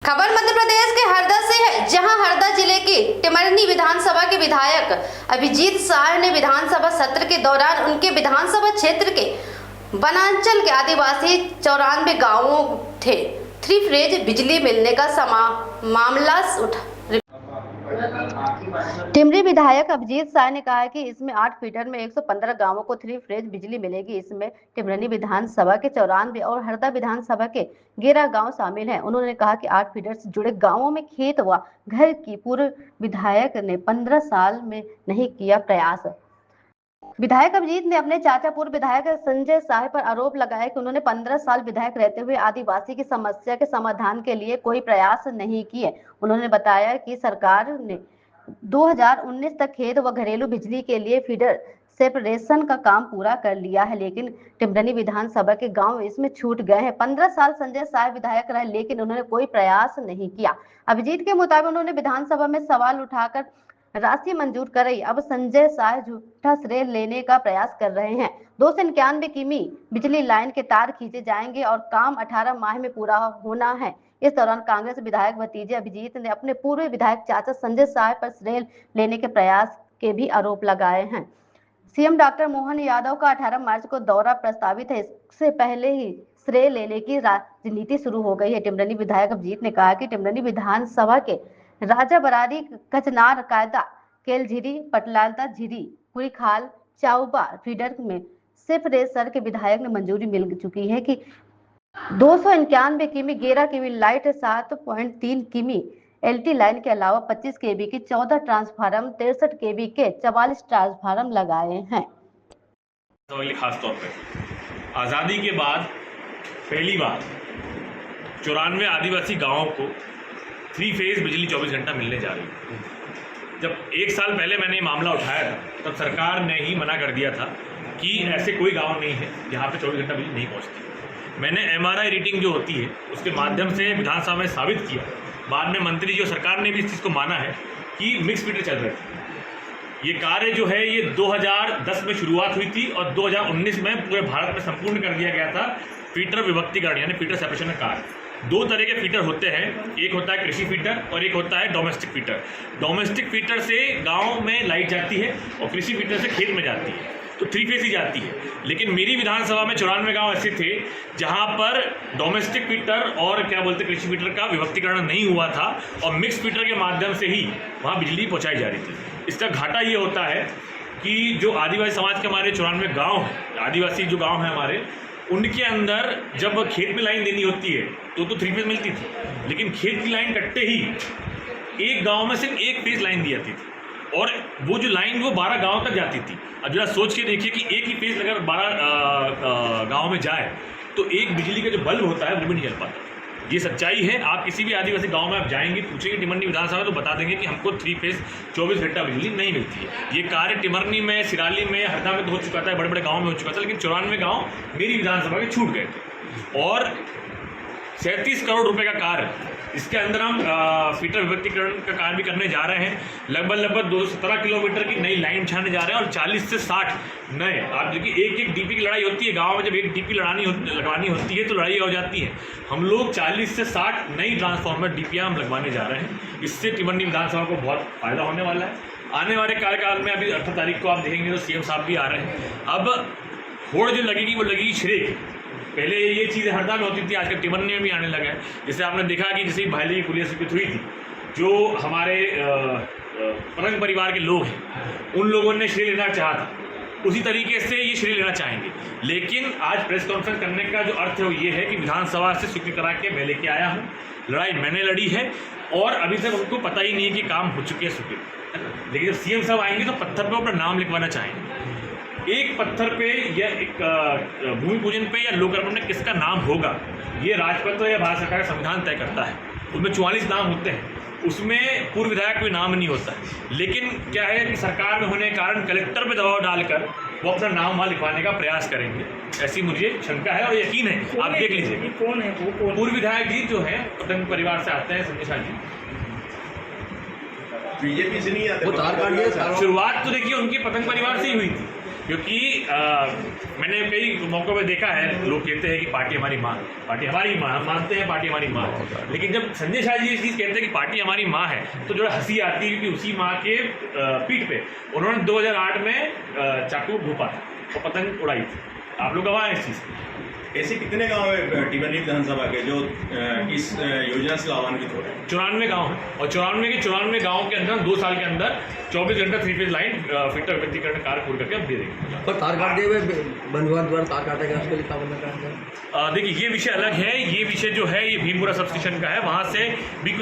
खबर मध्य प्रदेश के हरदा से है, जहां हरदा जिले के टिमरनी विधानसभा के विधायक अभिजीत शाह ने विधानसभा सत्र के दौरान उनके विधानसभा क्षेत्र के वनांचल के आदिवासी 94 गांवों थे 3 फेज बिजली मिलने का मामला उठा। टिमरी विधायक अभिजीत शाह ने कहा कि इसमें 8 फीडर में 115 गांवों को 3 फेज बिजली मिलेगी। इसमें टिमरनी विधानसभा के 94 और हरदा विधानसभा के 11 गांव शामिल हैं। उन्होंने कहा कि 8 फीडर से जुड़े गांवों में खेत व घर की पूर्व विधायक ने 15 साल में नहीं किया प्रयास। विधायक अभिजीत ने अपने चाचा पूर्व विधायक संजय शाह पर आरोप लगाया कि उन्होंने 15 साल विधायक रहते हुए आदिवासी की समस्या के समाधान के लिए कोई प्रयास नहीं किए। उन्होंने बताया कि सरकार ने 2019 तक खेत व घरेलू बिजली के लिए फीडर सेपरेशन का काम पूरा कर लिया है, लेकिन टिमरनी विधानसभा के गांव इसमें छूट गए हैं। 15 साल संजय शाह विधायक रहे, लेकिन उन्होंने कोई प्रयास नहीं किया। अभिजीत के मुताबिक उन्होंने विधानसभा में सवाल उठाकर राशि मंजूर कराई। अब संजय शाह झूठा श्रेय लेने का प्रयास कर रहे हैं। 291 किमी बिजली लाइन के तार खींचे जाएंगे और काम 18 माह में पूरा होना है। इस दौरान कांग्रेस विधायक भतीजे अभिजीत ने अपने पूर्व विधायक चाचा संजय शाह पर श्रेय लेने के प्रयास के भी आरोप लगाए हैं। सीएम डॉक्टर मोहन यादव का 18 मार्च को दौरा प्रस्तावित है। इससे पहले ही श्रेय लेने की राजनीति शुरू हो गई है। टिमरनी विधायक अभिजीत ने कहा कि टिमरनी विधानसभा के राजा बरारी, कचनार, कायदा, केलझिरी, पटलालता, झिरी, कुरीखाल, चाउबा फीडर में सेपरेशन के विधायक ने मंजूरी मिल चुकी है कि 291 किमी 11 किमी लाइट, 7.3 किमी एलटी लाइन के अलावा 25 केबी की 14 ट्रांसफार्मर, 63 केबी के 44 ट्रांसफार्मर लगाए हैं। खास तौर पर आज़ादी के बाद पहली बार 94 आदिवासी गांवों को 3 फेज बिजली 24 घंटा मिलने जा रही है। जब 1 साल पहले मैंने ये मामला उठाया था, तब सरकार ने ही मना कर दिया था कि ऐसे कोई गांव नहीं है जहां पे 24 घंटा बिजली नहीं पहुंचती। मैंने MRI रेटिंग जो होती है उसके माध्यम से विधानसभा में साबित किया। बाद में मंत्री जी और सरकार ने भी इस चीज़ को माना है कि मिक्स फीडर चल रहे थे। ये कार्य जो है ये 2010 में शुरुआत हुई थी और 2019 में पूरे भारत में संपूर्ण कर दिया गया था फीडर विभक्तिकरण यानी फीडर सेपरेशन का कार्य। 2 तरह के फीडर होते हैं, एक होता है कृषि फीडर और एक होता है डोमेस्टिक फीडर। डोमेस्टिक फीडर से गांव में लाइट जाती है और कृषि फीडर से खेत में जाती है, तो 3 फेज ही जाती है। लेकिन मेरी विधानसभा में 94 गांव ऐसे थे जहां पर डोमेस्टिक फीडर और क्या बोलते कृषि फीडर का विभक्तिकरण नहीं हुआ था और मिक्स फीडर के माध्यम से ही वहां बिजली पहुंचाई जा रही थी। इसका घाटा ये होता है कि जो आदिवासी समाज के हमारे 94 गाँव हैं, आदिवासी जो गाँव हैं हमारे, उनके अंदर जब खेत में लाइन देनी होती है तो 3 फेज मिलती थी, लेकिन खेत की लाइन कटते ही एक गांव में सिर्फ 1 फेज लाइन दी जाती थी और वो जो लाइन वो 12 गांव तक जाती थी। अब जरा सोच के देखिए कि एक ही फेज अगर 12 गांव में जाए तो एक बिजली का जो बल्ब होता है वो भी नहीं जल पाता। ये सच्चाई है। आप किसी भी आदिवासी गांव में आप जाएंगे, पूछेंगे टिमरनी विधानसभा, तो बता देंगे कि हमको 3 फेज 24 घंटा बिजली नहीं मिलती है। ये कार्य टिमरनी में, सिराली में, हरदा में तो हो चुका था, बड़े बड़े गाँव में हो चुका था, लेकिन 94 गाँव मेरी विधानसभा के छूट गए थे। और 37 करोड़ रुपए का कार्य, इसके अंदर हम फीडर विभक्तिकरण का कार्य भी करने जा रहे हैं। लगभग 217 किलोमीटर की नई लाइन बिछाने जा रहे हैं और 40 से 60 नए। आप देखिए एक डीपी की लड़ाई होती है गांव में, जब एक डीपी लगवानी होती है तो लड़ाई हो जाती है। हम लोग 40 से 60 नई ट्रांसफार्मर डीपीआर हम लगवाने जा रहे हैं। इससे टिमरनी विधानसभा को बहुत फायदा होने वाला है। आने वाले कार्यकाल में अभी 18 तारीख को आप देखेंगे तो सीएम साहब भी आ रहे हैं। अब होड़ जो लगेगी वो लगेगी श्रेय। पहले ये चीज़ें हरदा में होती थी, आजकल टिमरनी में भी आने लगा है। जैसे आपने देखा कि जैसे भाईली की पुलिस हुई थी, जो हमारे परंग परिवार के लोग हैं उन लोगों ने श्रेय लेना चाहा था, उसी तरीके से ये श्रेय लेना चाहेंगे। लेकिन आज प्रेस कॉन्फ्रेंस करने का जो अर्थ है वो ये है कि विधानसभा से स्वीकृत करा के मैं लेके आया हूँ, लड़ाई मैंने लड़ी है और अभी तक उनको पता ही नहीं है कि काम हो चुके हैं स्वीकृत। लेकिन जब सीएम साहब आएंगे तो पत्थर पर अपना नाम लिखवाना चाहेंगे। एक पत्थर पे या एक भूमि पूजन पे या लोक अर्पण में किसका नाम होगा, ये राजपत्र या भारत सरकार का संविधान तय करता है। उसमें 44 नाम होते हैं, उसमें पूर्व विधायक कोई नाम नहीं होता है। लेकिन क्या है कि सरकार में होने के कारण कलेक्टर पे दबाव डालकर वो अपना नाम वहाँ लिखवाने का प्रयास करेंगे, ऐसी मुझे शंका है और यकीन है। आप देख लीजिए कौन है वो। पूर्व विधायक जी जो है पतंग परिवार से आते हैं, संजय शाह जी। बीजेपी से नहीं आते। शुरुआत तो देखिए उनकी पतंग परिवार से ही हुई थी। क्योंकि मैंने कई मौक़ों पे देखा है, लोग कहते हैं कि पार्टी हमारी माँ है, पार्टी हमारी माँ, हम मानते हैं पार्टी हमारी माँ है, लेकिन जब संजय शाह जी ये चीज़ कहते हैं कि पार्टी हमारी माँ है, तो जो हंसी आती है, क्योंकि उसी माँ के पीठ पे उन्होंने 2008 में चाकू भोपा था और पतंग उड़ाई थी। आप लोग गवाह हैं इस चीज़ की। ऐसे कितने गांव है टिमरनी विधानसभा के जो इस योजना से लाभान्वित हो रहे हैं? 94 गाँव हैं, और 94 गाँव के अंदर 2 साल के अंदर 24 घंटा 3 फेज लाइन फिट और व्यक्तिकरण कार्य पूर्ण करके हम दे देंगे। पर तार काट दिए हुए वन विभाग द्वारा तार काटा गया, उसके लिए क्या बनना है? देखिए, ये विषय अलग है। ये विषय जो है ये भीमपुरा सब स्टेशन का है, वहाँ से भी कुछ